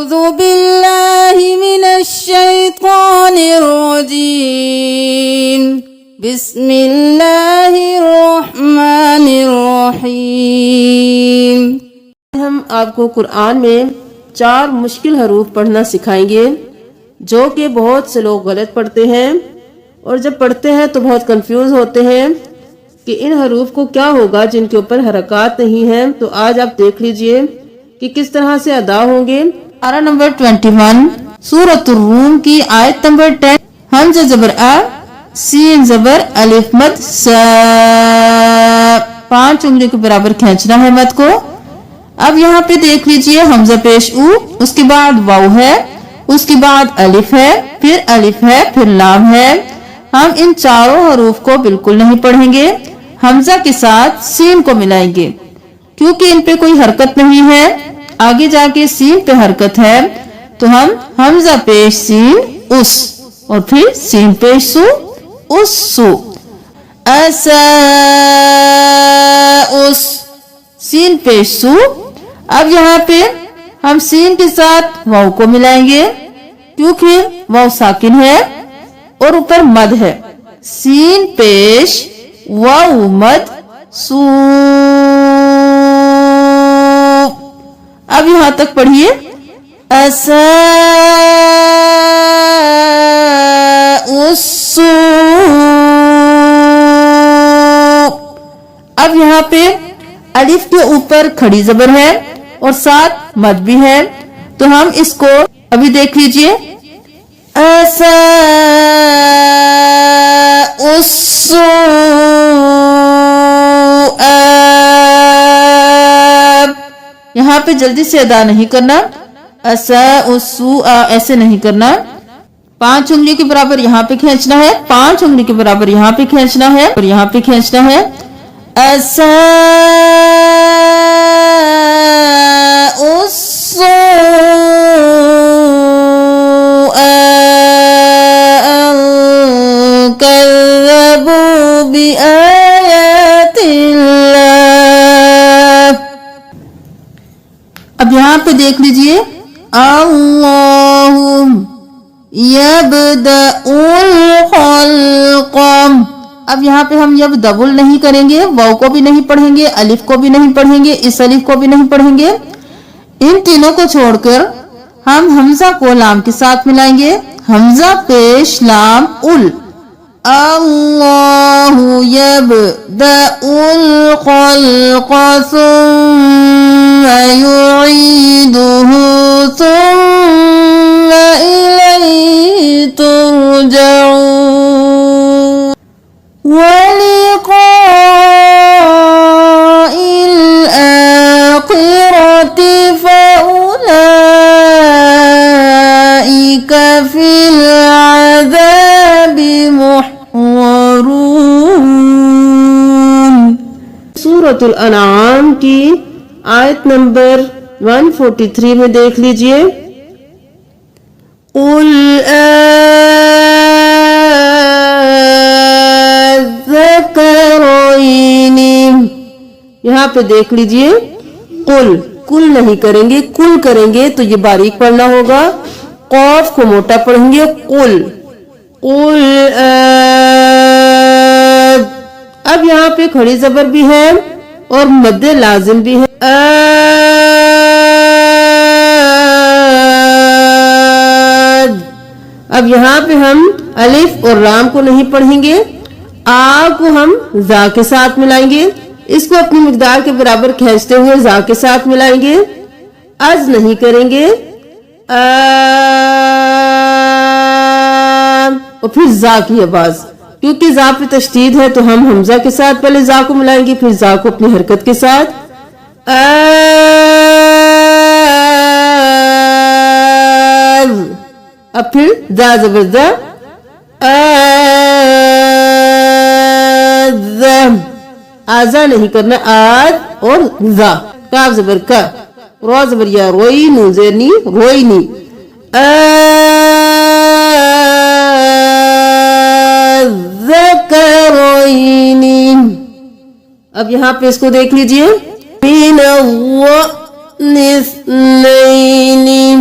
أعوذ بالله من الشيطان الرجيم بسم الله الرحمن الرحيم. ہم آپ کو قرآن میں 4 مشکل حروف پڑھنا سکھائیں گے جو کہ بہت سے لوگ غلط پڑھتے ہیں اور جب پڑھتے ہیں تو بہت کنفیوز ہوتے ہیں کہ ان حروف کو کیا ہوگا جن کے اوپر حرکات نہیں ہیں. تو آج آپ دیکھ لیجئے کہ کس طرح سے ادا ہوں گے. پارہ نمبر 21 سورۃ الروم کی آیت نمبر 10. حمزہ زبر ا، سین زبر الف مد سا، 5 انگلیوں کے برابر کھینچنا ہے مد کو. اب یہاں پہ دیکھ لیجئے حمزہ پیش او، اس کے بعد واو ہے، اس کے بعد الف ہے، پھر الف ہے، پھر لام ہے. ہم ان چاروں حروف کو بالکل نہیں پڑھیں گے، حمزہ کے ساتھ سین کو ملائیں گے کیونکہ ان پہ کوئی حرکت نہیں ہے. آگے جا کے سین پہ حرکت ہے تو ہم حمزہ پیش سین اس اور پھر سین پیش سو اس سو. اسا اس، سین پیش سو. اب یہاں پہ ہم سین کے ساتھ واو کو ملائیں گے کیونکہ واو ساکن ہے اور اوپر مد ہے. سین پیش واو مد سو. اب یہاں تک پڑھیے اسا اسو. اب یہاں پہ الف کے اوپر کھڑی زبر ہے اور ساتھ مد بھی ہے تو ہم اس کو ابھی دیکھ لیجئے اسا اسو یہاں پہ جلدی سے ادا نہیں کرنا. اسا اسو ایسے نہیں کرنا. 5 انگلی کے برابر یہاں پہ کھینچنا ہے، 5 انگلی کے برابر یہاں پہ کھینچنا ہے اور یہاں پہ کھینچنا ہے. اسا اسو کذبوا بآیات اللہ. اب یہاں پہ دیکھ لیجئے اللہ یبدأ الخلق. اب یہاں پہ ہم یبدأ نہیں کریں گے، واو کو بھی نہیں پڑھیں گے، الف کو بھی نہیں پڑھیں گے، اس الف کو بھی نہیں پڑھیں گے. ان تینوں کو چھوڑ کر ہم حمزہ کو لام کے ساتھ ملائیں گے. حمزہ پیش لام ال. اللہ یبدأ الخلق ثم یعیدہ ثم الیہ ترجعون. ولقاء الآخرة فأولئك في العذاب محضرون. سورۃ الانعام کی آیت نمبر 143 میں دیکھ لیجئے قل الذکرین. یہاں پہ دیکھ لیجئے قل، کل نہیں کریں گے، کل کریں گے تو یہ باریک پڑھنا ہوگا. قاف کو موٹا پڑھیں گے قل. قل اب یہاں پہ کھڑی زبر بھی ہے اور مد لازم بھی ہے. اب یہاں پہ ہم الف اور لام کو نہیں پڑھیں گے، آ کو ہم زا کے ساتھ ملائیں گے. اس کو اپنی مقدار کے برابر کھینچتے ہوئے زا کے ساتھ ملائیں گے. از نہیں کریں گے اور پھر زا کی آواز، کیونکہ زا پہ تشدید ہے تو ہم حمزہ کے ساتھ پہلے زا کو ملائیں گے، پھر زا کو اپنی حرکت کے ساتھ. اب پھر زا زبر زا، آزا نہیں کرنا، آد اور زا. کاف زبر کا، رو زبر یا، روئی نو زیر نی، روئی نی. ذکرین. اب یہاں پہ اس کو دیکھ لیجئے من الظن اثنین.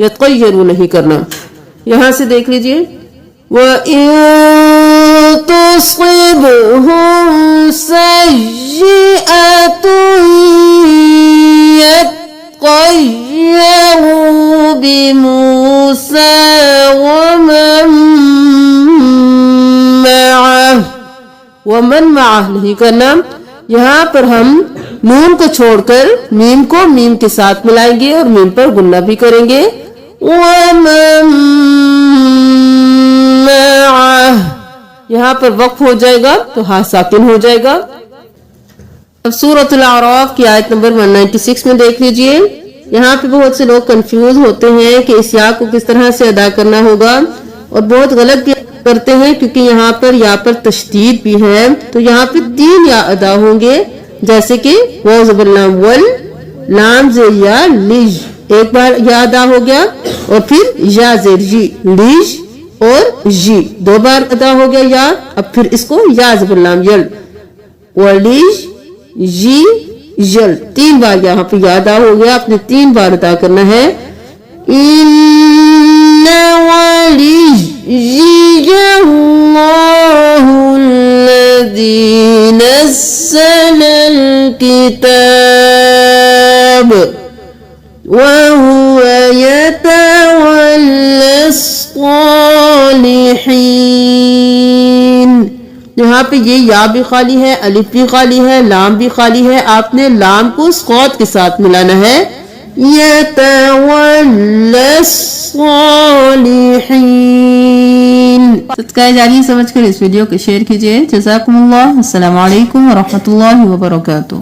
یتغیروا نہیں کرنا. یہاں سے دیکھ لیجئے وَإِن تُصِبْهُمْ سَيِّئَةٌ يَتَّطَيَّرُوا بِمُوسَى وَمَن مَعَهُ نہیں کرنا. یہاں پر ہم نون کو چھوڑ کر میم کو میم کے ساتھ ملائیں گے اور میم پر غنہ بھی کریں گے. وَمَن مَعَهُ یہاں پر وقف ہو جائے گا تو ہاں ساکن ہو جائے گا. اب سورۃ الاعراف کی آیت نمبر 196 میں دیکھ لیجئے. یہاں پہ بہت سے لوگ کنفیوز ہوتے ہیں کہ اس یا کو کس طرح سے ادا کرنا ہوگا اور بہت غلط بھی کرتے ہیں کیونکہ یہاں پر یا پر تشدید بھی ہے. تو یہاں پہ 3 یا ادا ہوں گے جیسے کہ واو زبر لام ول لام زیر یا لیج ایک بار یا ادا ہو گیا اور پھر یا زیر جی لیج اور جی 2 بار ادا ہو گیا یا. اب پھر اس کو یا زبر لام یل ولیج جی یل 3 بار یہاں پہ یا ادا ہو گیا. آپ نے 3 بار ادا کرنا ہے. ان ولیج اللہ الذی نزل الکتاب وهو يتولى الصالحين. یہاں پہ یہ یا بھی خالی ہے الف بھی خالی ہے لام بھی خالی ہے. آپ نے لام کو صاد کے ساتھ ملانا ہے. يتولى الصالحين. صدقہ جاری سمجھ کر اس ویڈیو کو شیئر کیجئے. جزاکم اللہ. السلام علیکم ورحمۃ اللہ وبرکاتہ.